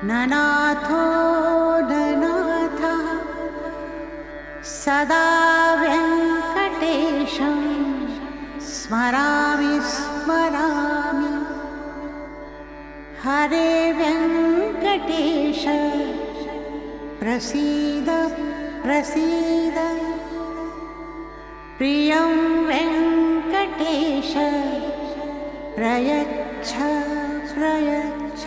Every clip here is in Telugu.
ननाथो ननाथः सदा वेङ्कटेशं स्मरामि स्मरामि। हरे वेङ्कटेश प्रसीद प्रसीद। प्रियं वेङ्कटेश प्रयच्छ प्रयच्छ।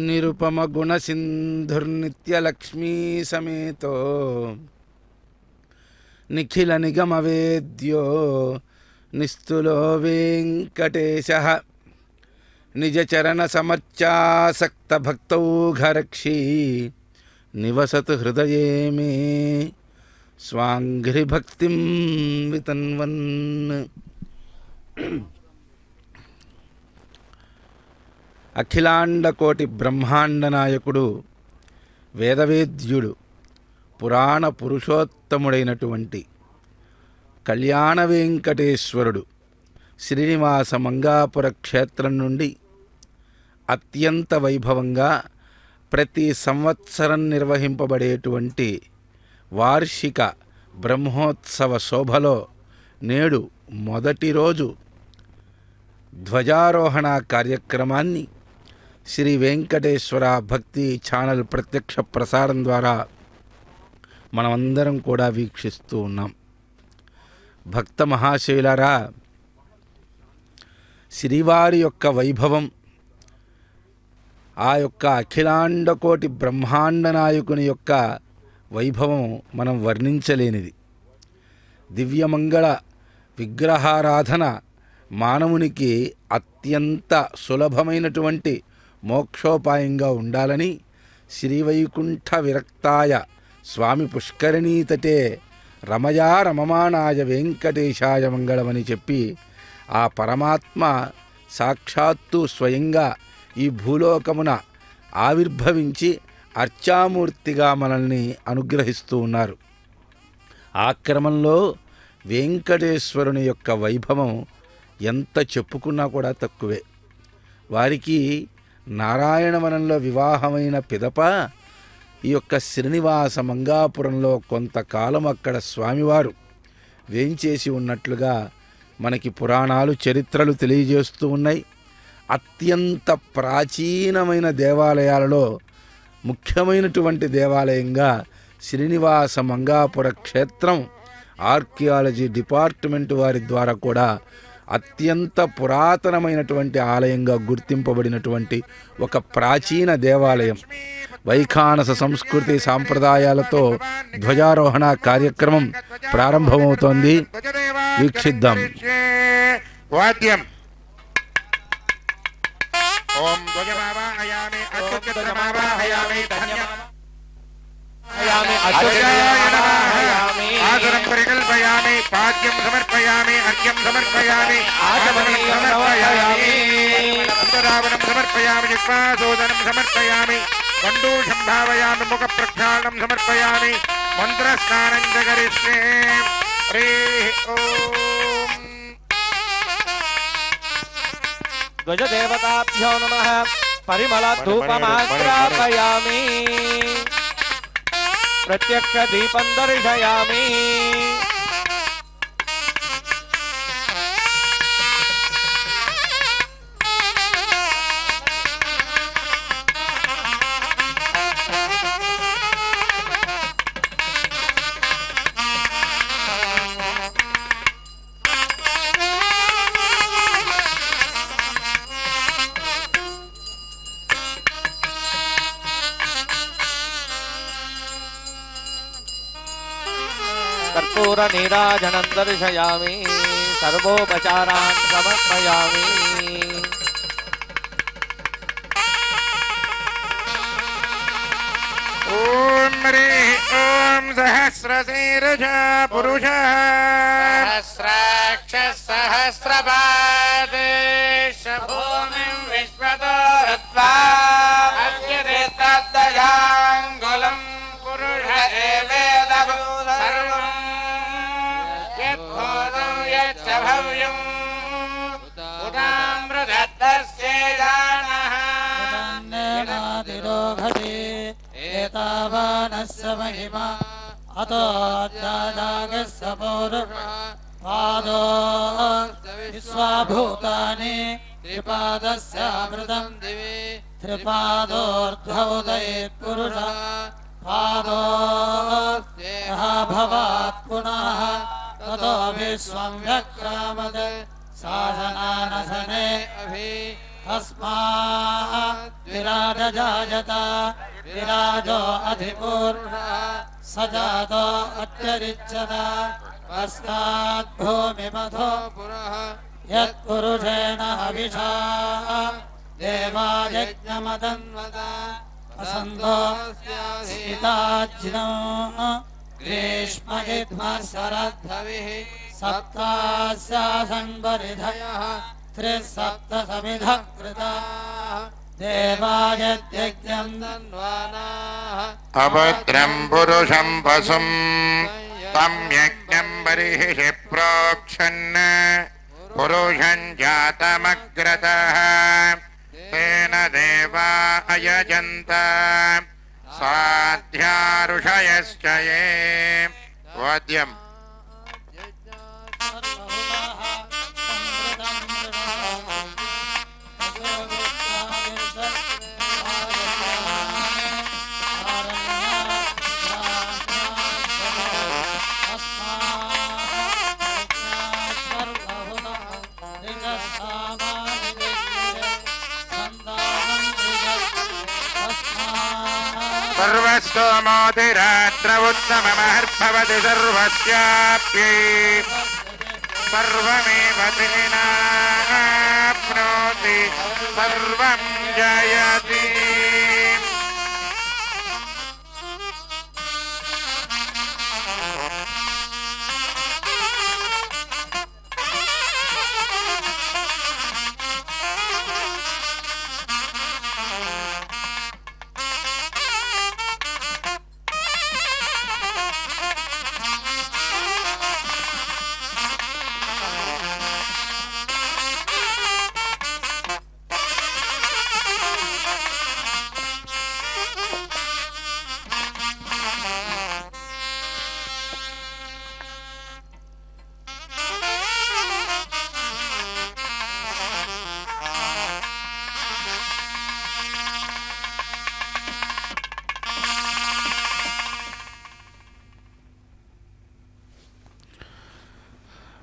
నిరుపమ గుణ సింధుర్నిత్యలక్ష్మీ సమేతో నిఖిల నిగమ వేద్యో నిస్తులో వెంకటేశః నిజ చరణ సమర్చాసక్త భక్తౌఘరక్షీ నివసతు హృదయే మే స్వాంఘ్రి భక్తిం వితన్వన్. అఖిలాండకోటి బ్రహ్మాండ నాయకుడు, వేదవేద్యుడు, పురాణ పురుషోత్తముడైనటువంటి కళ్యాణ వెంకటేశ్వరుడు శ్రీనివాస మంగాపుర క్షేత్రం నుండి అత్యంత వైభవంగా ప్రతి సంవత్సరం నిర్వహింపబడేటువంటి వార్షిక బ్రహ్మోత్సవ శోభలో నేడు మొదటి రోజు ధ్వజారోహణ కార్యక్రమాన్ని శ్రీ వెంకటేశ్వర భక్తి ఛానల్ ప్రత్యక్ష ప్రసారం ద్వారా మనమందరం కూడా వీక్షిస్తూ ఉన్నాం. భక్త మహాశైలారా, శ్రీవారి యొక్క వైభవం, ఆ యొక్క అఖిలాండకోటి బ్రహ్మాండ నాయకుని యొక్క వైభవం మనం వర్ణించలేనిది. దివ్యమంగళ విగ్రహారాధన మానవునికి అత్యంత సులభమైనటువంటి మోక్షోపాయంగా ఉండాలని శ్రీవైకుంఠ విరక్తాయ స్వామి పుష్కరిణీతటే రమయా రమమానాయ వెంకటేశాయ మంగళమని చెప్పి ఆ పరమాత్మ సాక్షాత్తు స్వయంగా ఈ భూలోకమున ఆవిర్భవించి అర్చామూర్తిగా మనల్ని అనుగ్రహిస్తూ ఉన్నారు. ఆ క్రమంలో వెంకటేశ్వరుని యొక్క వైభవం ఎంత చెప్పుకున్నా కూడా తక్కువే. వారికి నారాయణవనంలో వివాహమైన పిదప ఈ యొక్క శ్రీనివాస మంగాపురంలో కొంతకాలం అక్కడ స్వామివారు వేంచేసి ఉన్నట్లుగా మనకి పురాణాలు, చరిత్రలు తెలియజేస్తూ ఉన్నాయి. అత్యంత ప్రాచీనమైన దేవాలయాలలో ముఖ్యమైనటువంటి దేవాలయంగా శ్రీనివాస మంగాపుర క్షేత్రం ఆర్కియాలజీ డిపార్ట్మెంట్ వారి ద్వారా కూడా అత్యంత పురాతనమైనటువంటి ఆలయంగా గుర్తింపబడినటువంటి ఒక ప్రాచీన దేవాలయం. వైఖానస సంస్కృతి సాంప్రదాయాలతో ధ్వజారోహణ కార్యక్రమం ప్రారంభమవుతోంది. వీక్షిద్దాం. ఓం ధ్వజమావాహయామి అత్యుచ్చమావాహయామి ఆసనం పరికల్పయామి పాద్యం సమర్పయామి అర్ఘ్యం సమర్పయామి అంతరావనం సమర్పయామి జిహ్వాసోదనం సమర్పయామి కండూషం భావయామి ముఖ ప్రక్షాళనం సమర్పయామి మంత్రస్నానం చ కరిష్యే. హరి ఓం. ధ్వజదేవతాభ్యో నమః. పరిమళ ధూపమాగ్రాపయామి. ప్రత్యక్ష దీపం దర్శయామి. सिन्दूरनीराजनं दर्शयामि सर्वोपचारान् समर्पयामि ॐ हरिः ॐ सहस्रशीर्षः पुरुषः सहस्राक्ष सहस्रपादेश भूमिं विश्वतो हत्वा अद्यते तद्दयाङ्गुलं पुरुष एवेदभूत सर्वं यद्भूतं यच्च भव्यम् उदामृतस्य जानः एतावानस्य महिमा अतो जागस्य पौरुषः पादो विश्वाभूतानि त्रिपादस्यामृतं दिवि त्रिपादोर्ध्वोदयेत् पुरुषः पादो देहः भवात् पुनः ततो विश्वं व्यक्रामद साधनानसने अभि तस्मात् विराट जायत विराजो अधिपूर्णः स जातो अत्यरिच्यत पश्चात् भूमिमथो पुरः यत्पुरुषेण हविषा देवा यज्ञमदन्वत वसन्तो सीताज्नो ग्रीष्म इद्मः शरद्धविः सप्तास्यासन् परिधयः त्रिसप्तसमिधः कृताः देवायज्ञं दन्वानाः अभद्रं पुरुषं वसुं तं यज्ञं बर्हिषि प्रोक्षन् पुरुषं जातमग्रतः तेन देवा अयजन्त साध्या ऋषयश्च ये वाद्यम् सर्वस्तोमोतिरात्र उत्तममहर्भवति सर्वस्याप्यै सर्वमेव तेनाप्नोति सर्वं जयति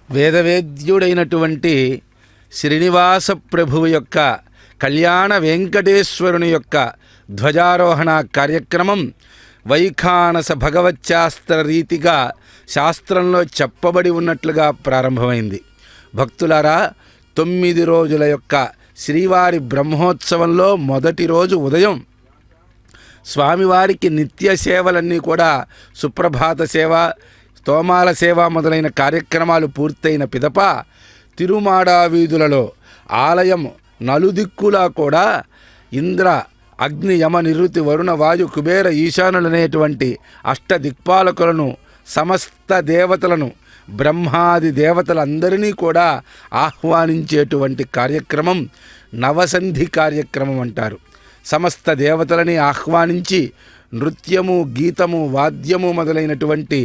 వేదవేద్యుడైనటువంటి శ్రీనివాస ప్రభువు యొక్క కళ్యాణ వెంకటేశ్వరుని యొక్క ధ్వజారోహణ కార్యక్రమం వైఖానస భగవచ్శాస్త్ర రీతిగా శాస్త్రంలో చెప్పబడి ఉన్నట్లుగా ప్రారంభమైంది. భక్తులారా, 9 రోజుల యొక్క శ్రీవారి బ్రహ్మోత్సవంలో మొదటి రోజు ఉదయం స్వామివారికి నిత్య సేవలన్నీ కూడా సుప్రభాత సేవ, తోమాల సేవ మొదలైన కార్యక్రమాలు పూర్తయిన పిదప తిరుమాడా వీధులలో ఆలయం నలుదిక్కులా కూడా ఇంద్ర, అగ్ని, యమ, నిరుతి, వరుణ, వాయు, కుబేర, ఈశానులనేటువంటి అష్టదిక్పాలకులను, సమస్త దేవతలను, బ్రహ్మాది దేవతలందరినీ కూడా ఆహ్వానించేటువంటి కార్యక్రమం నవసంధి కార్యక్రమం అంటారు. సమస్త దేవతలని ఆహ్వానించి నృత్యము, గీతము, వాద్యము మొదలైనటువంటి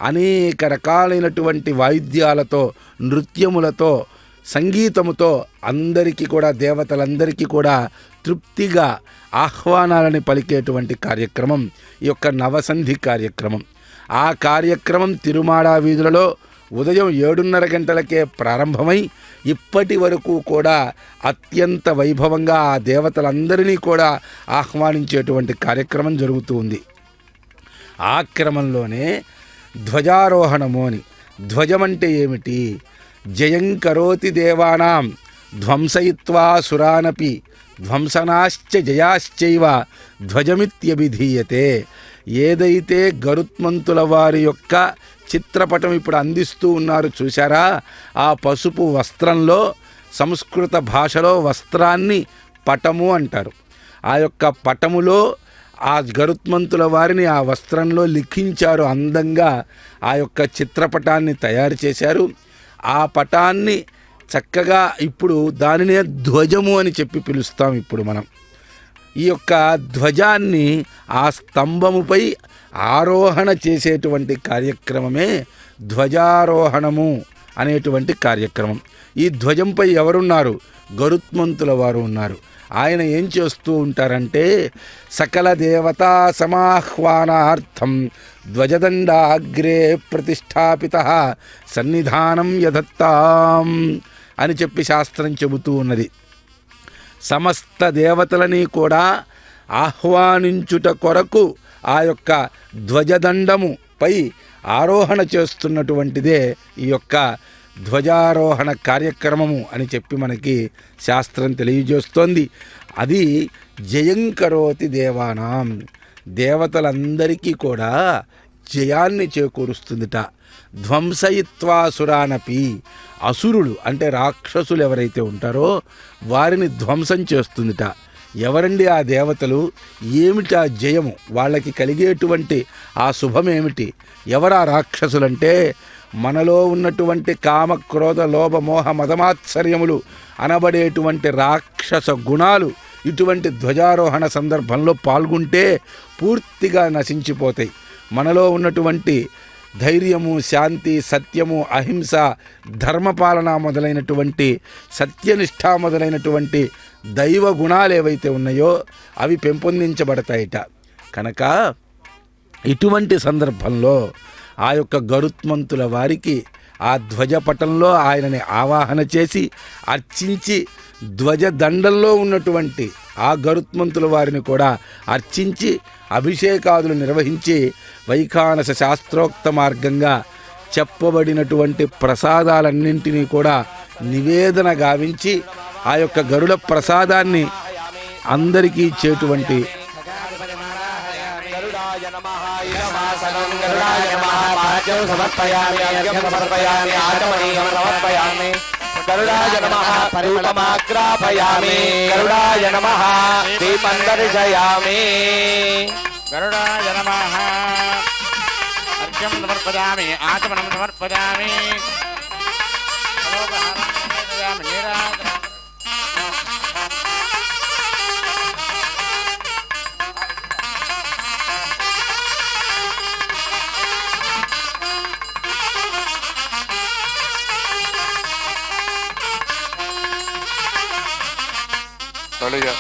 అనేక రకాలైనటువంటి వాయిద్యాలతో, నృత్యములతో, సంగీతముతో అందరికీ కూడా, దేవతలందరికీ కూడా తృప్తిగా ఆహ్వానాలని పలికేటువంటి కార్యక్రమం ఈ యొక్క నవసంధి కార్యక్రమం. ఆ కార్యక్రమం తిరుమాడా వీధులలో ఉదయం 7:30 గంటలకే ప్రారంభమై ఇప్పటి వరకు కూడా అత్యంత వైభవంగా ఆ దేవతలందరినీ కూడా ఆహ్వానించేటువంటి కార్యక్రమం జరుగుతూ ఉంది. ఆ క్రమంలోనే ధ్వజారోహణము అని, ధ్వజం అంటే ఏమిటి? జయం కరోతి దేవానాం ధ్వంసయిత్వా సురానపి ధ్వంసనాశ్చ జయాశ్చైవ ధ్వజమిత్యభిధీయతే. ఏదైతే గరుత్మంతుల వారి యొక్క చిత్రపటం ఇప్పుడు అందిస్తూ ఉన్నారు చూశారా, ఆ పసుపు వస్త్రంలో సంస్కృత భాషలో వస్త్రాన్ని పటము అంటారు. ఆ యొక్క పటములో ఆ గరుత్మంతుల వారిని ఆ వస్త్రంలో లిఖించారు, అందంగా ఆ యొక్క చిత్రపటాన్ని తయారు చేశారు. ఆ పటాన్ని చక్కగా ఇప్పుడు దానినే ధ్వజము అని చెప్పి పిలుస్తాం ఇప్పుడు మనం. ఈ యొక్క ధ్వజాన్ని ఆ స్తంభముపై ఆరోహణ చేసేటువంటి కార్యక్రమమే ధ్వజారోహణము అనేటువంటి కార్యక్రమం. ఈ ధ్వజంపై ఎవరున్నారు? గరుత్మంతుల వారు ఉన్నారు. ఆయన ఏం చేస్తూ ఉంటారంటే సకల దేవతా సమాహ్వానార్థం ధ్వజదండాగ్రే ప్రతిష్టాపిత సన్నిధానం యధత్తాం అని చెప్పి శాస్త్రం చెబుతూ ఉన్నది. సమస్త దేవతలని కూడా ఆహ్వానించుట కొరకు ఆ యొక్క ధ్వజదండముపై ఆరోహణ చేస్తున్నటువంటిదే ఈ యొక్క ధ్వజారోహణ కార్యక్రమము అని చెప్పి మనకి శాస్త్రం తెలియజేస్తోంది. అది జయం కరోతి దేవానాం, దేవతలందరికీ కూడా జయాన్ని చేకూరుస్తుందిట. ధ్వంసయిత్వాసురానపి, అసురులు అంటే రాక్షసులు ఎవరైతే ఉంటారో వారిని ధ్వంసం చేస్తుందిట. ఎవరండి ఆ దేవతలు? ఏమిటి ఆ జయము? వాళ్ళకి కలిగేటువంటి ఆ శుభమేమిటి? ఎవరా రాక్షసులంటే మనలో ఉన్నటువంటి కామ క్రోధ లోభ మోహ మదమాత్సర్యములు అనబడేటువంటి రాక్షస గుణాలు ఇటువంటి ధ్వజారోహణ సందర్భంలో పాల్గొంటే పూర్తిగా నశించిపోతాయి. మనలో ఉన్నటువంటి ధైర్యము, శాంతి, సత్యము, అహింస, ధర్మపాలన మొదలైనటువంటి సత్యనిష్ట మొదలైనటువంటి దైవ గుణాలు ఏవైతే ఉన్నాయో అవి పెంపొందించబడతాయిట. కనుక ఇటువంటి సందర్భంలో ఆ యొక్క గరుత్మంతుల వారికి ఆ ధ్వజపటంలో ఆయనని ఆవాహన చేసి అర్చించి, ధ్వజదండంలో ఉన్నటువంటి ఆ గరుత్మంతుల వారిని కూడా అర్చించి అభిషేకాదులు నిర్వహించి వైఖానస శాస్త్రోక్త మార్గంగా చెప్పబడినటువంటి ప్రసాదాలన్నింటినీ కూడా నివేదన గావించి ఆ యొక్క గరుడ ప్రసాదాన్ని అందరికీ ఇచ్చేటువంటి గరుడాయ నమః పరిమళమాగ్రాపయామి, గరుడాయ నమః దీపం దర్శయామి, గరుడాయ నమః అర్ఘ్యం సమర్పయామి, ఆచమనం సమర్పయామి, తొలిగా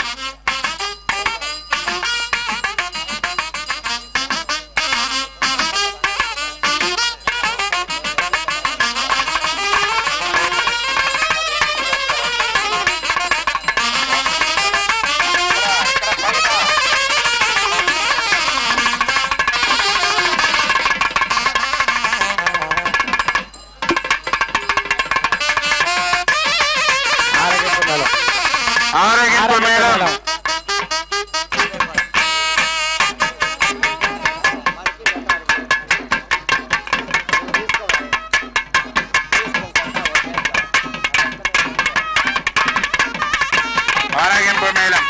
ఆరగింపు మేళం. ఆరగింపు మేళం.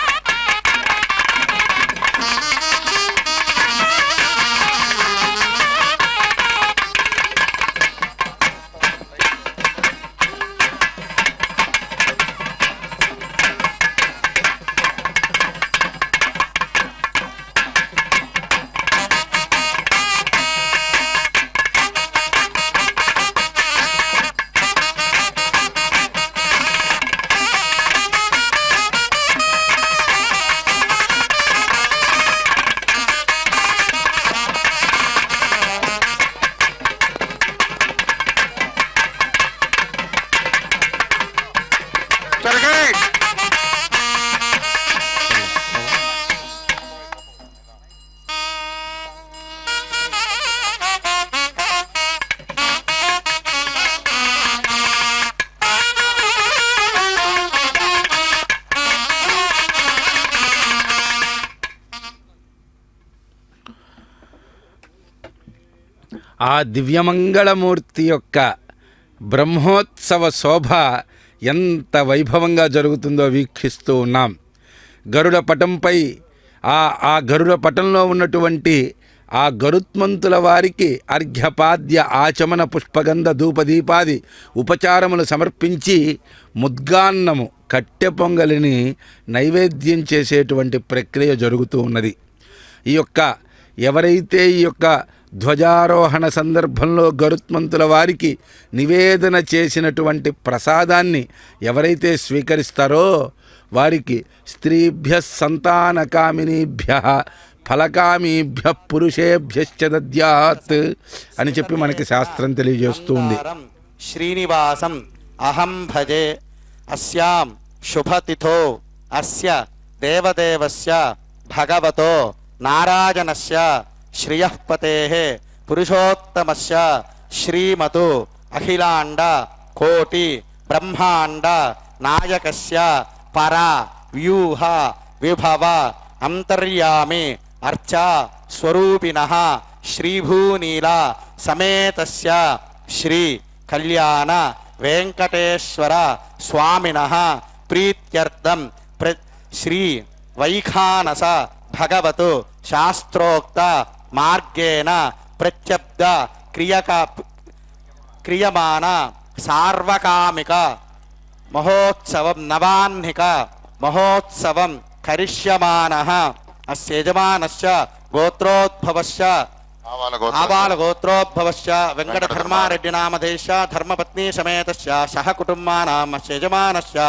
ఆ దివ్యమంగళమూర్తి యొక్క బ్రహ్మోత్సవ శోభ ఎంత వైభవంగా జరుగుతుందో వీక్షిస్తూ ఉన్నాం. గరుడ పటంపై ఆ గరుడ పటంలో ఉన్నటువంటి ఆ గరుత్మంతుల వారికి అర్ఘ్యపాద్య ఆచమన పుష్పగంధ ధూపదీపాది ఉపచారములు సమర్పించి ముద్గాన్నము కట్టె పొంగలిని నైవేద్యం చేసేటువంటి ప్రక్రియ జరుగుతూ ఉన్నది. ఎవరైతే ఈ యొక్క ధ్వజారోహణ సందర్భంలో గరుత్మంతుల వారికి నివేదన చేసినటువంటి ప్రసాదాన్ని ఎవరైతే స్వీకరిస్తారో వారికి స్త్రీభ్య సంతానకామినీభ్య ఫలకామీభ్య పురుషేభ్యశ్చ దద్యాత్ అని చెప్పి మనకి శాస్త్రం తెలియజేస్తుంది. శ్రీనివాసం అహం భజే అస్యాం శుభతిథో అస్య దేవదేవస్య భగవతో నారాయణస్య శ్రియఃపతేః పురుషోత్తమస్య శ్రీమతు అఖిలాండ కోటి బ్రహ్మాండ నాయకస్య పరా వ్యూహ విభవ అంతర్యామి అర్చా స్వరూపిణః శ్రీభూనీల సమేతస్య శ్రీ కళ్యాణ వెంకటేశ్వర స్వామినః ప్రీత్యర్థం శ్రీ వైఖానస భగవతు శాస్త్రోక్త మార్గేణ ప్రత్యబ్ద క్రియమాణ సార్వకామిక మహోత్సవం నవాహ్నిక మహోత్సవం కరిష్యమానః అస్య యజమానస్య గోత్రోద్భవస్య ఆబాల గోత్రోద్భవస్య వెంకటధర్మారెడ్డి నామధేశ ధర్మపత్ని సమేతస్య సహ కుటుంబానాం అస్య యజమానస్య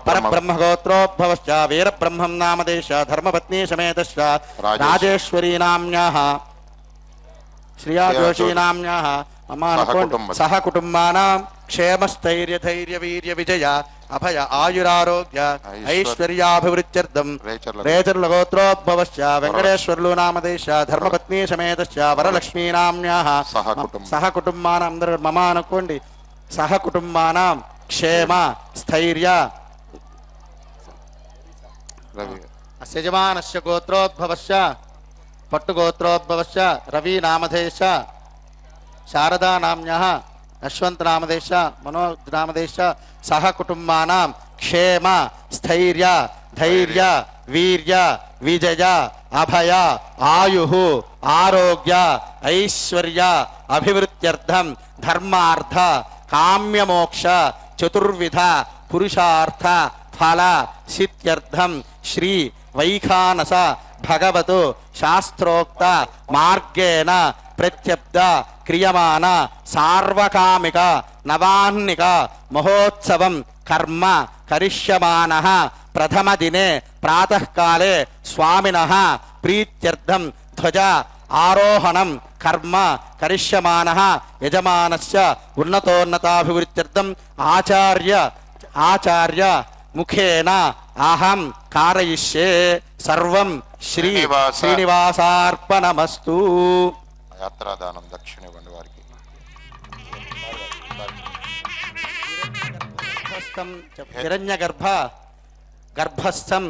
పరబ్రహ్మ గోత్రోద్భవస్య వీరబ్రహ్మం నామధేశ ధర్మపత్ని సమేతస్య రాజేశ్వరీ నామ్యాః శ్రియా జోషీ నామ్యాః సహ కుటుంబానాం క్షేమస్థైర్య ధైర్య వీర్య విజయ అభయ ఆయురారోగ్య ఐశ్వర్యాభివృద్ధ్యర్థం రేచర్ల గోత్రోద్భవస్య వెంకటేశ్వర్లు నామధేశ ధర్మపత్ని సమేతస్య వరలక్ష్మీ నామ్యాః సహ కుటుంబానాం అందరూ మమ అనుకోండి సహ కుటుంబానాం క్షేమ స్థైర్య అస్య యజమానస్య గోత్రోద్భవస్య పట్టుగోత్రోద్భవస్య రవి నామధేశ శారదా నామ్యః యశ్వంత్ నామధేశ మనోజ్ నామధేశ సహ కుటుంబానాం క్షేమ స్థైర్య ధైర్య వీర్య విజయ అభయ ఆయుః ఆరోగ్య ఐశ్వర్య అభివృద్ధ్యర్థం ధర్మార్థ కామ్యమోక్ష చతుర్విధ పురుషార్థ ఫల సిద్ధ్యర్థం శ్రీ వైఖానస భగవతు శాస్త్రోక్త మార్గేణ ప్రత్యబ్ద క్రియమాణ సార్వకామిక నవాహ్నిక మహోత్సవం కర్మ కరిష్యమానః ప్రథమ దినే ప్రాతఃకాలే స్వామినః ప్రీత్యర్థం ధ్వజ ఆరోహణం కర్మ కరిష్యమానః యజమానస్య ఉన్నతోన్నతాభివృద్ధ్యర్థం ఆచార్య ముఖేన అహం కారయిష్యే సర్వం శ్రీ శ్రీనివాసార్పణమస్తు. యాత్రాదానం దక్షిణ ఇవ్వండి వారికి. గర్భస్థం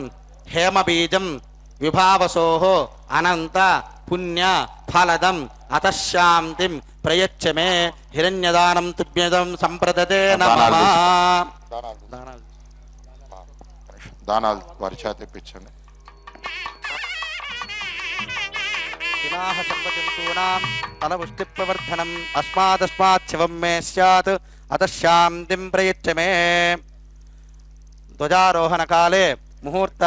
హేమబీజం విభావసోః అనంత పుణ్య ఫలదం అతశాంతిం ప్రయచ్చ మే హిరణ్యదానం తుభ్యదం సంప్రదతే నమః. దానాలు వారి చేత తెప్పించండి. వినాహ సర్వజంతూనాం ఫలపుష్టిప్రవర్ధనం అస్మాదస్మాత్ శివం మే స్యాత్ అతశాంతిం ప్రయచ్చ మే. ధ్వజారోహణ కాలే ముహూర్త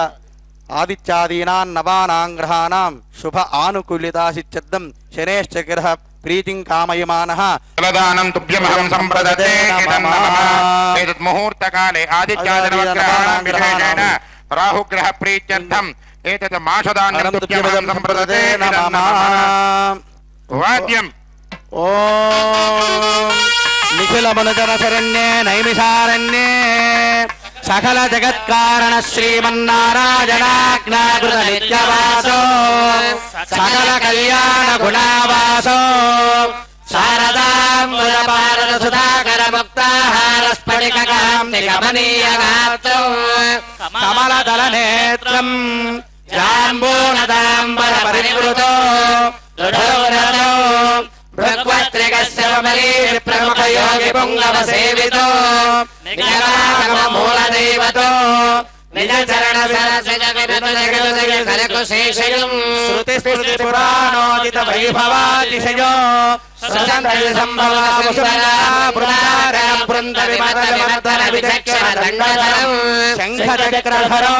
ఆదిత్యాదీనాం నవానాం గ్రహాణాం శుభ ఆనుకూల్యతాసిత్యర్థం శనేశ్చ గ్రహ ప్రీతిం కామయమానః ఫలదానం తుభ్యమహం సంప్రదతే నమః. ఏతత్ ముహూర్తకాలే ఆదిత్యాదినవగ్రహాణాం విశేషేణ రాహుగ్రహ ప్రీత్యర్థం ఏతత్ మాషదానం తుభ్యమహం సంప్రదతే నమః. వాద్యం ఓం నిఖిల మనుజన శరణ్యే నైమిషారణ్యే సకల జగత్కారణ శ్రీమన్నారాయణాజ్ఞాకృత నిత్యవాసో సకల కళ్యాణ గుణావాసో శారదాంబుజపారద సుధాకర ముక్తాహార స్ఫటికం నిగమనీయ గాత్రో కమలదళ నేత్రం జాంబూనదాంబర పరివృతో దృఢోరతో భగవత్రికస్య వమరీ ప్రముఖ యోగి పుంగవ సేవితో నిజాగమ మూల దైవతో నిజ చరణ సరసజ వినత జగదయ కరకు శేషయం శృతి స్మృతి పురాణోదిత వైభవాతిశయో స్వతంత్ర సంభవ సుందర బృందార బృంద విమత విమర్దన విచక్షణ దండధరం శంఖ చక్రధరో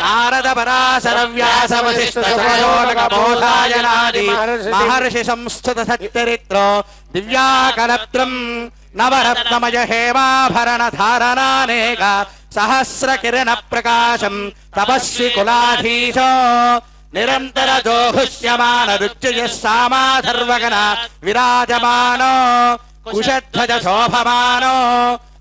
నారద పరాశర వ్యాస వశిష్ఠ సురయోగ బోధాయనాది మహర్షి సంస్థుత సచ్చరిత్రో దివ్యాకలత్రం నవరత్నమయ హేమాభరణ ధారణానేక సహస్ర కిరణ ప్రకాశం తపస్వి కులాధీశో నిరంతర జోహుష్యమాన రుచ్యయ సామాధర్వగణ విరాజమానో కుశధ్వజ శోభమానో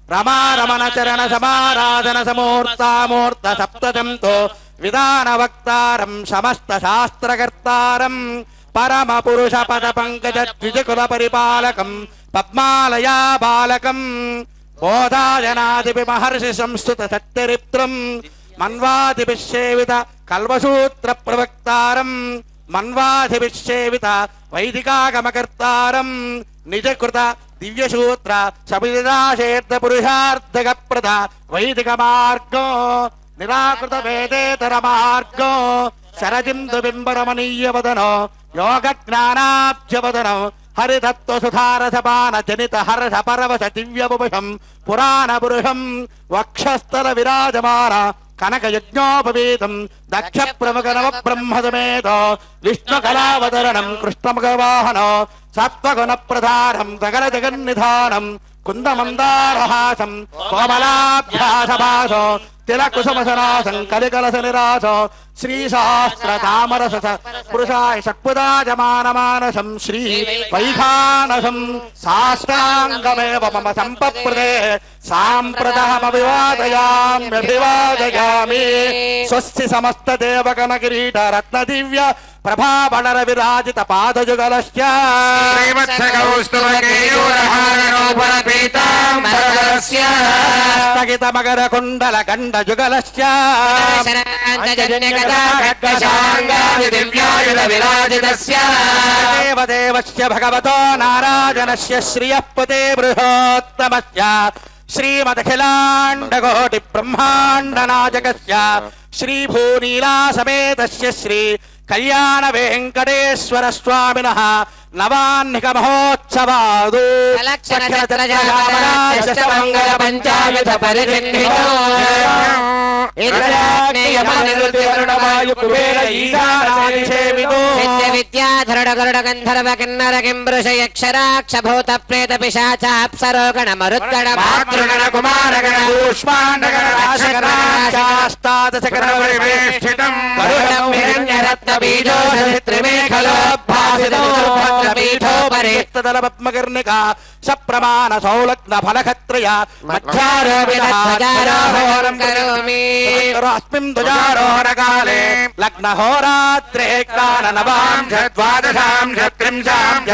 రమారమణ చరణ సమారాధన సమూర్తామూర్త సప్తజంతో విధాన వక్తారం సమస్త శాస్త్రకర్తారం పరమ పురుష పద పంకజ ద్విజకుల పరిపాలకం పద్మాలయా బాలకం బోధాయనాదిపి మహర్షి సంస్థుత సచ్చరిత్రం మన్వాదిభిషేవిత కల్వసూత్ర ప్రవక్తారం మన్వాదిభిషేవిత వైదికాగమకర్తారం నిజకృత దివ్యసూత్ర సవిదాశేర్ద పురుషార్థక ప్రద వైదిక మార్గో నిరాకృత వేదేతర మార్గో శరజిందు బింబరమణీయ వదనో యోగ జ్ఞానాబ్జ వదనో హరితత్వ సుధారసపాన జనిత హర్ష పరవశ దివ్యపుషం పురాణ పురుషం వక్షస్థల విరాజమాన కనక యజ్ఞోపవీతం దక్ష ప్రముఖ నవ బ్రహ్మసమేతో విష్ణు కళావతరణం కృష్ణముఖవాహనో సత్వగుణ ప్రధానం సకల జగన్నిధానం కుందమందారహాసం కోమలాభ్యాసభాసో తిలకుసుమసనాసం కలికలస నిరాసో శ్రీశాస్త్ర తామరస పురుషాయ షట్పుదాజమానమానసం శ్రీ వైఖానసం సాష్టాంగమేవ మమ సంపప్రదే సాంప్రదమభివాదయామ్యభివాదయామి స్వస్తి సమస్త దేవగణ కిరీట రత్న దివ్య ప్రభాబళర విరాజిత పాదయుగలశ్చ స్థగిత మకర కుండల గండ యుగలశ్చ దేవదేవస్య భగవతో నారాయణస్య శ్రియః పతే బృహోత్తమస్య శ్రీమదఖిలాండకోటి బ్రహ్మాండ నాయకస్య శ్రీభూనీలా సమేతస్య శ్రీ కళ్యాణ వెంకటేశ్వర స్వామినః నవాన్నిక మహోత్సవాదు మంగళ పంచామిత పరిచిహ్నితో విద్యాధరుడ గరుడ గంధర్వ కిన్నర కింబృష యక్షరాక్ష భూత ప్రేత పిశాచాప్సరో గణ మరుద్గణ మాతృగణ కుమారగణ కూష్మాండగణ రాశకరాష్టాదశకర పరివేష్టితం వరుణం హిరణ్యరత్న బీజోషత్రిమేఖలోద్భాసితో పీఠోపరి పద్మకర్ణిక సప్రమాణ సౌలగ్న ఫలక్షత్రయ మధ్యారోహణం కరోమి అస్మిన్ ధ్వజారోహణ కాలే లగ్న హోరాత్రే నవాంశ ద్వాదశాంశ త్రింశాంశ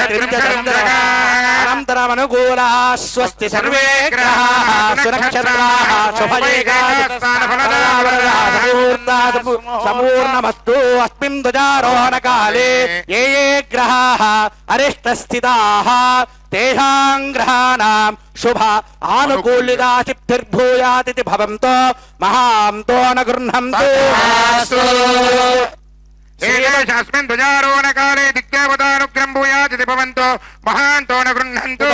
అనంతరమనుకూలా స్వస్తి సర్వే గ్రహాః సునక్షత్రాః సమూర్ణమస్తు అస్మిన్ ధ్వజారోహణ కాలే ఏ ఏ గ్రహాః అరిష్టస్థితాః తేషాం గ్రహాణాం శుభ ఆనుకూల్యతా సిద్ధిర్భూయాతిథి భవంతో మహాంతో న గృహంతు अस्मिन् ध्वजारोहण काले दिग्देवतानुग्रहं भूयादिति भवन्तो महान्तो न गृह्णन्तु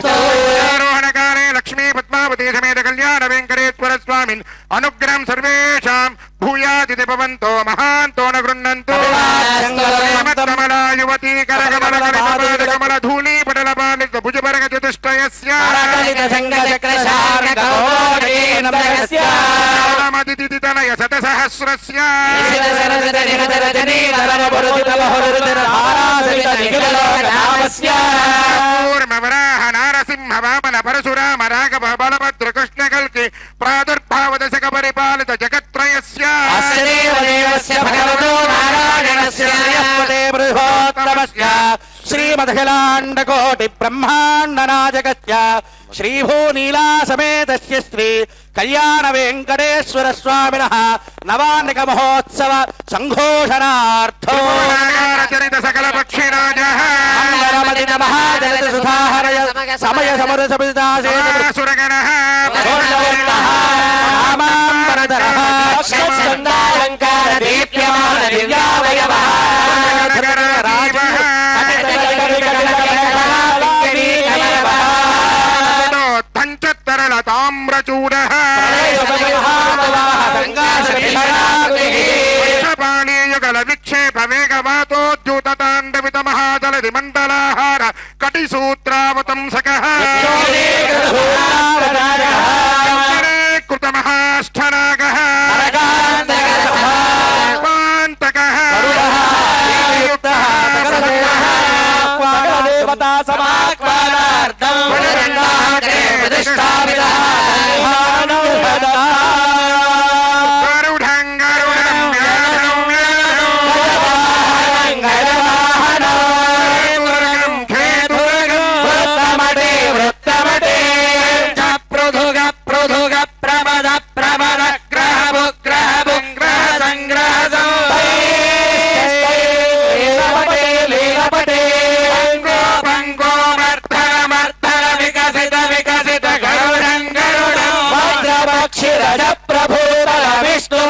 ध्वजारोहण काले लक्ष्मी पद्मावती समेत कल्याण वेंकटेश्वर स्वामिन् अनुग्रहं सर्वेषां भूयादिति भवन्तो महान्तो न गृह्णन्तु कमला युवती करकमल धूली पटल पालित भुजवर्ग चतुष्टयस्य तनय शतसहस्रस्य पूर्ववराह नारसिंह वामन परशुराम राघव बलभद्र कृष्ण कल्कि प्रादुर्भाव दशक परिपालित जगत्त्रयस्य बृहत्तमस्य श्रीमदखिलाण्डकोटि ब्रह्माण्ड नायकस्य శ్రీభూనీలా సమేతస్య శ్రీ కళ్యాణ వెంకటేశ్వర స్వామినః నవాన్నిక మహోత్సవ సంఘోషణార్థం చరిత సకల పక్షిరాజ మంగళమదిన మహాజలద సుధాహరయ సమయ సమరసపితాసేన రామాంబరధరః స్కందాలంకార దీప్యమాన దివ్యావయవః పంచతరల తామ్రచూడ పాణీయుగల విక్షేప వేగవాతోద్యూత తాండవిత మహాజలది మండలాహార కటిసూత్రావతంసక కృత మహాష్ఠనాగ పాంతక దేవతా సమాక్వానార్థం గరుడం గరుడం వ్యాఘ్రం వ్యాఘ్రం ఖేదుర్గం వృత్తమటే పృథుగ పృథుగ ప్రమద ప్రమద గ్రహము గ్రహము గ్రహ సంగ్రహ లీలపటే పంగో మర్ధన మర్ధన వికసిత వికసిత గరుడం గరుడం వజ్రవక్షిరజ ప్రభూతల విష్ణు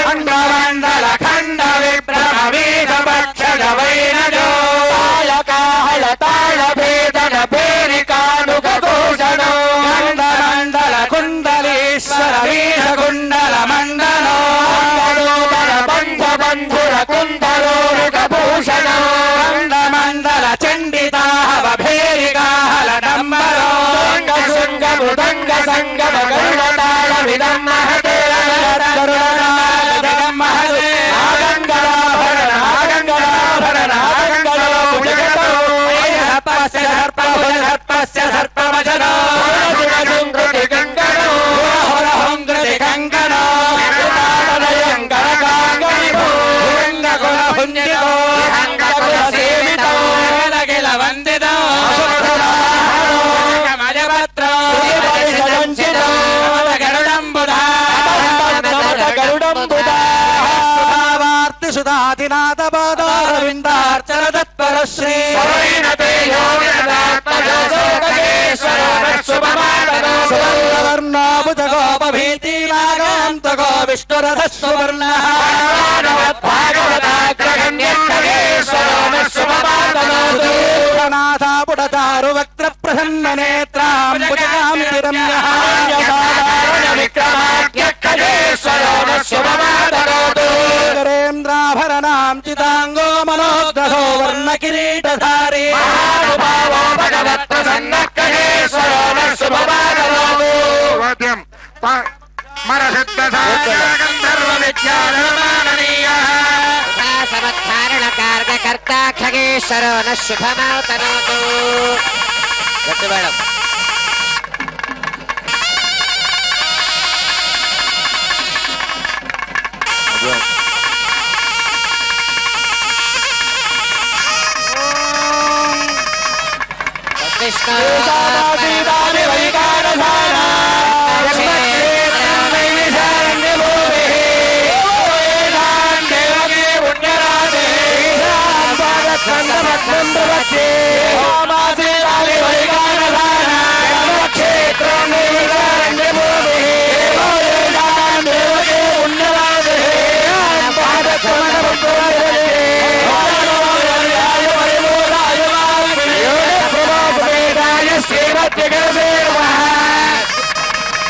మండల ఖండ విభ్రమ వీధ భక్షణ వైనజో కాళ తాళ భేదన పేరికానుక భూషణో మండల కుండలీశ్వర వీర కుండల మండలో బంధ బంధుర కుండలోరుక భూషణో మండల చండితాహవ భేరికాహల డంబరో శృంగ మృదంగ సంగమ గరుడతాళ విదమ్మహతే ఆగంగళాభరణ ఆగంగళాభరణ ఆగంగళో జగతో సర్పస్య సర్పవచనో శృంగృతి కంకణో హృతి కంకణో పుణ్యతో సేవితో గిల వందితో మజపత్రో గరుడంబుధార్తి సుధాతినాథ పాదారవిందార్చన తత్పర శ్రీ సువర్ణాభుజ గోపభీతి నాగాంత గో విష్ణురథ సువర్ణ నాథాపుడతారు వక్ర ప్రసన్న నేత్రాంబుజకాంతి రమ్యేంద్రాభరణాం చితాంగో మనోగ్రహో వర్ణ కిరీటధారి వాద్యం మరసిద్ధ గంధర్వ విద్యానీయ సమద్ధారణ కార్యకర్త ఖగేశ్వరో న శుభమౌతనోతు గట్టి మేడం కృష్ణ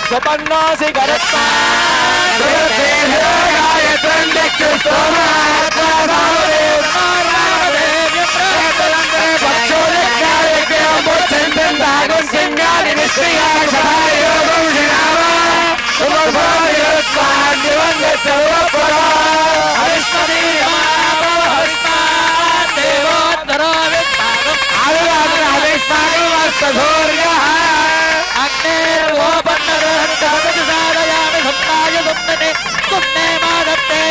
సుపర్ణోసి గరత్మా అగ్నే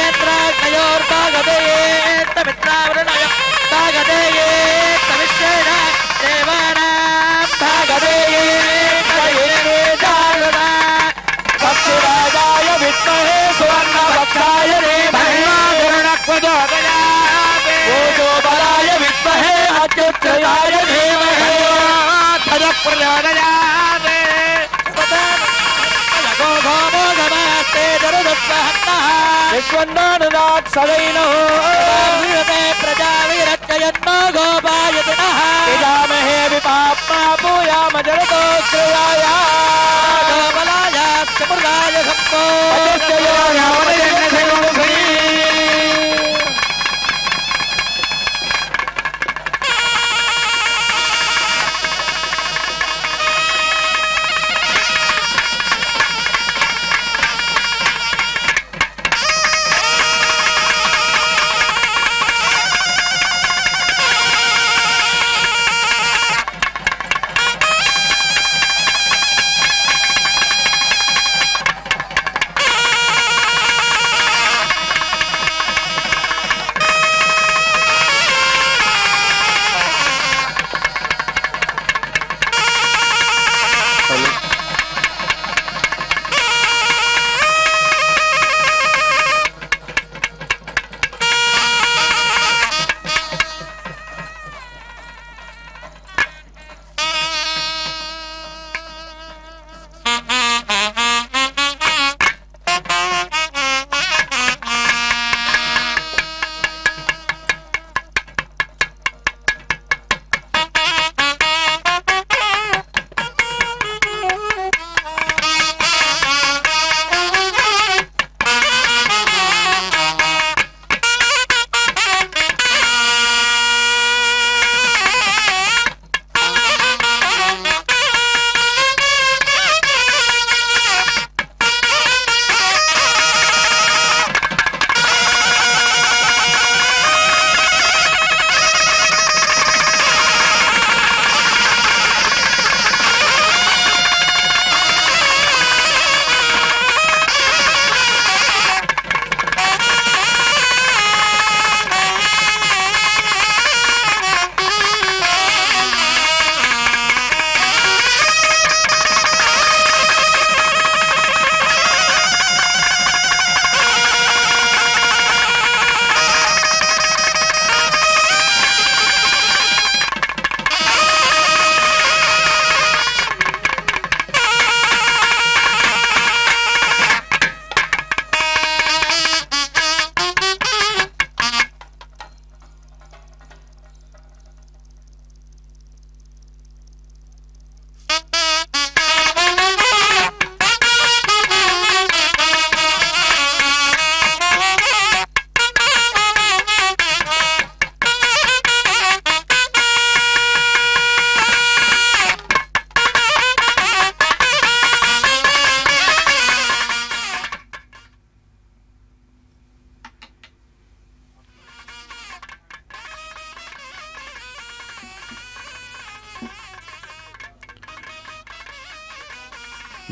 విద్యుచ్ఛయాయ ధీమహి తన్న ప్రచోదయాత్ విశ్వన్నానునాథ్ సదైనో ప్రజావిరచ్చయన్మో గోపాయతినః పితామహే విపాప్మా పూయామ జగతో శ్రేయాయ బలాయ సమృద్ధాయ సంపో అజస్యయో యావదయన్నో శ్రీ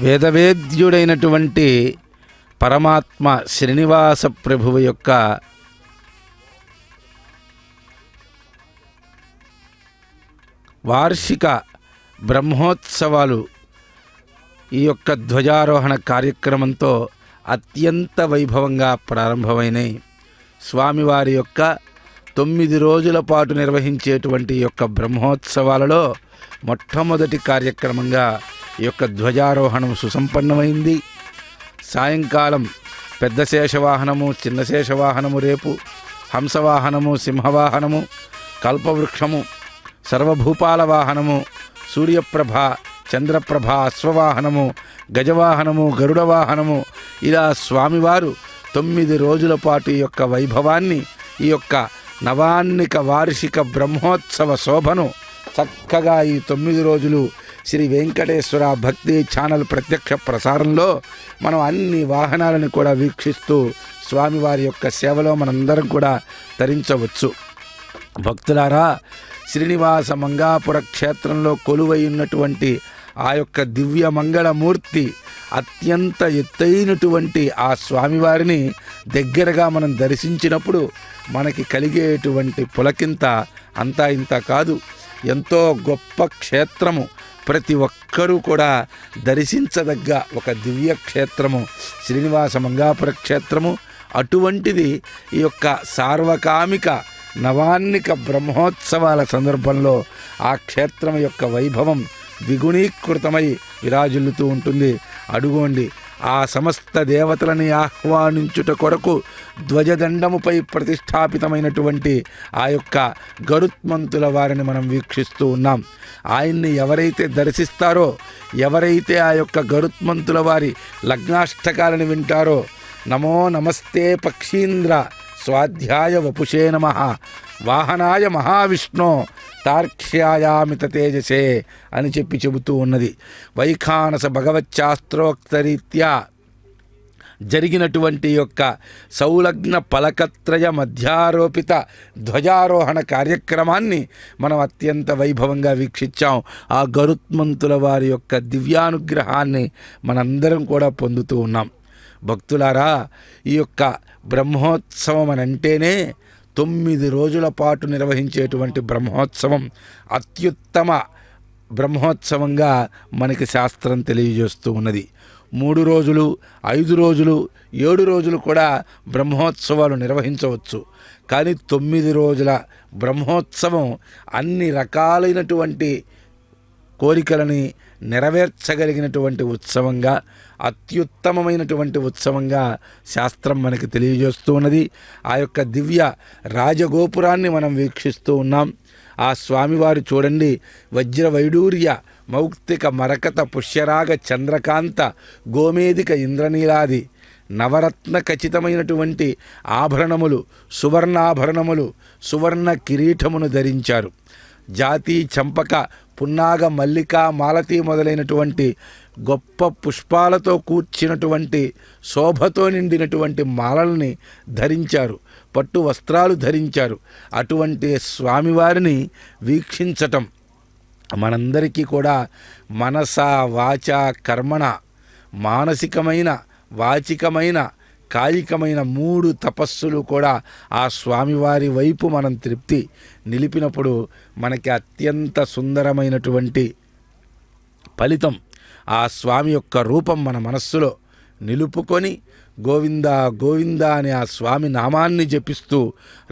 వేదవేద్యుడైనటువంటి పరమాత్మ శ్రీనివాస ప్రభువు యొక్క వార్షిక బ్రహ్మోత్సవాలు ఈ యొక్క ధ్వజారోహణ కార్యక్రమంతో అత్యంత వైభవంగా ప్రారంభమైనాయి. స్వామివారి యొక్క 9 రోజుల పాటు నిర్వహించేటువంటి యొక్క బ్రహ్మోత్సవాలలో మొట్టమొదటి కార్యక్రమంగా ఈ యొక్క ధ్వజారోహణం సుసంపన్నమైంది. సాయంకాలం పెద్ద శేషవాహనము, చిన్న శేషవాహనము, రేపు హంసవాహనము, సింహవాహనము, కల్పవృక్షము, సర్వభూపాల వాహనము, సూర్యప్రభ, చంద్రప్రభ, అశ్వవాహనము, గజవాహనము, గరుడ వాహనము, ఇలా స్వామివారు 9 రోజుల పాటు ఈ యొక్క వైభవాన్ని, ఈ యొక్క నవాన్నిక వార్షిక బ్రహ్మోత్సవ శోభను చక్కగా ఈ 9 రోజులు శ్రీ వెంకటేశ్వర భక్తి ఛానల్ ప్రత్యక్ష ప్రసారంలో మనం అన్ని వాహనాలను కూడా వీక్షిస్తూ స్వామివారి యొక్క సేవలో మనందరం కూడా తరించవచ్చు. భక్తులారా, శ్రీనివాస మంగాపుర క్షేత్రంలో కొలువై ఉన్నటువంటి ఆ యొక్క దివ్య మంగళమూర్తి అత్యంత ఎత్తైనటువంటి ఆ స్వామివారిని దగ్గరగా మనం దర్శించినప్పుడు మనకి కలిగేటువంటి పులకింత అంతా ఇంత కాదు. ఎంతో గొప్ప క్షేత్రము, ప్రతి ఒక్కరూ కూడా దర్శించదగ్గ ఒక దివ్య క్షేత్రము శ్రీనివాస మంగాపుర క్షేత్రము. అటువంటిది ఈ యొక్క సార్వకామిక నవాన్నిక బ్రహ్మోత్సవాల సందర్భంలో ఆ క్షేత్రం యొక్క వైభవం ద్విగుణీకృతమై విరాజిల్లుతూ ఉంటుంది. అడుగోండి, ఆ సమస్త దేవతలని ఆహ్వానించుట కొరకు ధ్వజదండముపై ప్రతిష్టాపితమైనటువంటి ఆ యొక్క గరుత్మంతుల వారిని మనం వీక్షిస్తూ ఉన్నాం. ఆయన్ని ఎవరైతే దర్శిస్తారో, ఎవరైతే ఆ యొక్క గరుత్మంతుల వారి లగ్నాష్టకాలను వింటారో, నమో నమస్తే పక్షీంద్ర స్వాధ్యాయ వపుషే నమః వాహనాయ మహావిష్ణో తార్క్ష్యాయామిత తేజసే అని చెబుతూ ఉన్నది. వైఖానస భగవచ్శాస్త్రోక్తరీత్యా జరిగినటువంటి యొక్క సౌలగ్న పలకత్రయ మధ్యారోపిత ధ్వజారోహణ కార్యక్రమాన్ని మనం అత్యంత వైభవంగా వీక్షించాం. ఆ గరుత్మంతుల వారి యొక్క దివ్యానుగ్రహాన్ని మనందరం కూడా పొందుతూ ఉన్నాం. భక్తులారా, ఈ యొక్క బ్రహ్మోత్సవం అని అంటేనే 9 రోజుల పాటు నిర్వహించేటువంటి బ్రహ్మోత్సవం అత్యుత్తమ బ్రహ్మోత్సవంగా మనకి శాస్త్రం తెలియజేస్తూ ఉన్నది. 3 రోజులు, 5 రోజులు, 7 రోజులు కూడా బ్రహ్మోత్సవాలు నిర్వహించవచ్చు. కానీ 9 రోజుల బ్రహ్మోత్సవం అన్ని రకాలైనటువంటి కోరికలని నెరవేర్చగలిగినటువంటి ఉత్సవంగా, అత్యుత్తమమైనటువంటి ఉత్సవంగా శాస్త్రం మనకి తెలియజేస్తూ ఉన్నది. ఆ యొక్క దివ్య రాజగోపురాన్ని మనం వీక్షిస్తూ ఉన్నాం. ఆ స్వామివారు చూడండి, వజ్ర వైడూర్య మౌక్తిక మరకత పుష్యరాగ చంద్రకాంత గోమేదిక ఇంద్రనీలాది నవరత్న ఖచ్చితమైనటువంటి ఆభరణములు, సువర్ణాభరణములు, సువర్ణ కిరీటమును ధరించారు. జాతి, చంపక, పున్నాగ, మల్లిక, మాలతి మొదలైనటువంటి గొప్ప పుష్పాలతో కూర్చినటువంటి శోభతో నిండినటువంటి మాలల్ని ధరించారు. పట్టు వస్త్రాలు ధరించారు. అటువంటి స్వామివారిని వీక్షించటం మనందరికీ కూడా మనస, వాచ, కర్మణ, మానసికమైన, వాచికమైన, కాయికమైన 3 తపస్సులు కూడా ఆ స్వామివారి వైపు మనం తృప్తి నిలిపినప్పుడు మనకి అత్యంత సుందరమైనటువంటి ఫలితం. ఆ స్వామి యొక్క రూపం మన మనస్సులో నిలుపుకొని గోవింద గోవింద అని ఆ స్వామి నామాన్ని జపిస్తూ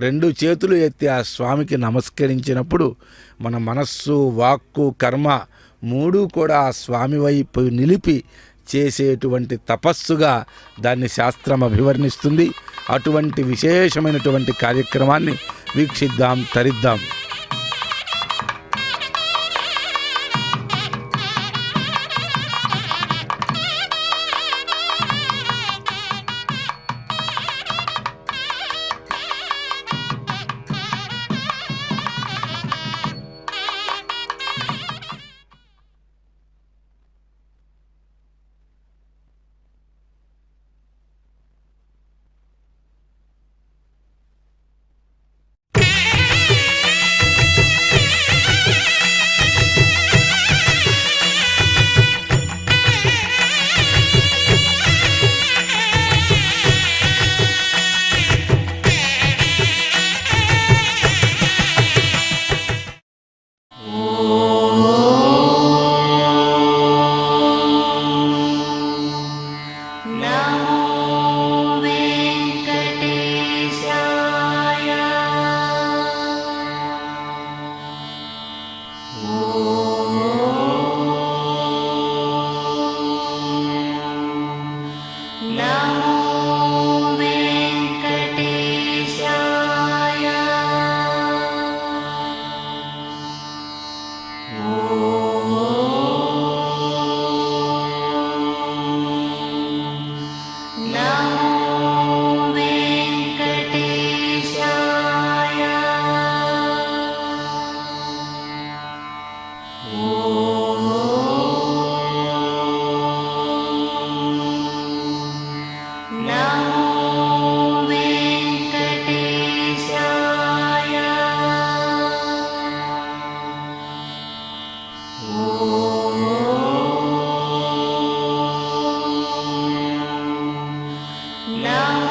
2 చేతులు ఎత్తి ఆ స్వామికి నమస్కరించినప్పుడు మన మనస్సు, వాక్కు, కర్మ 3 కూడా ఆ స్వామి వైపు నిలిపి చేసేటువంటి తపస్సుగా దాన్ని శాస్త్రం అభివర్ణిస్తుంది. అటువంటి విశేషమైనటువంటి కార్యక్రమాన్ని వీక్షిద్దాం, తరిద్దాం. Now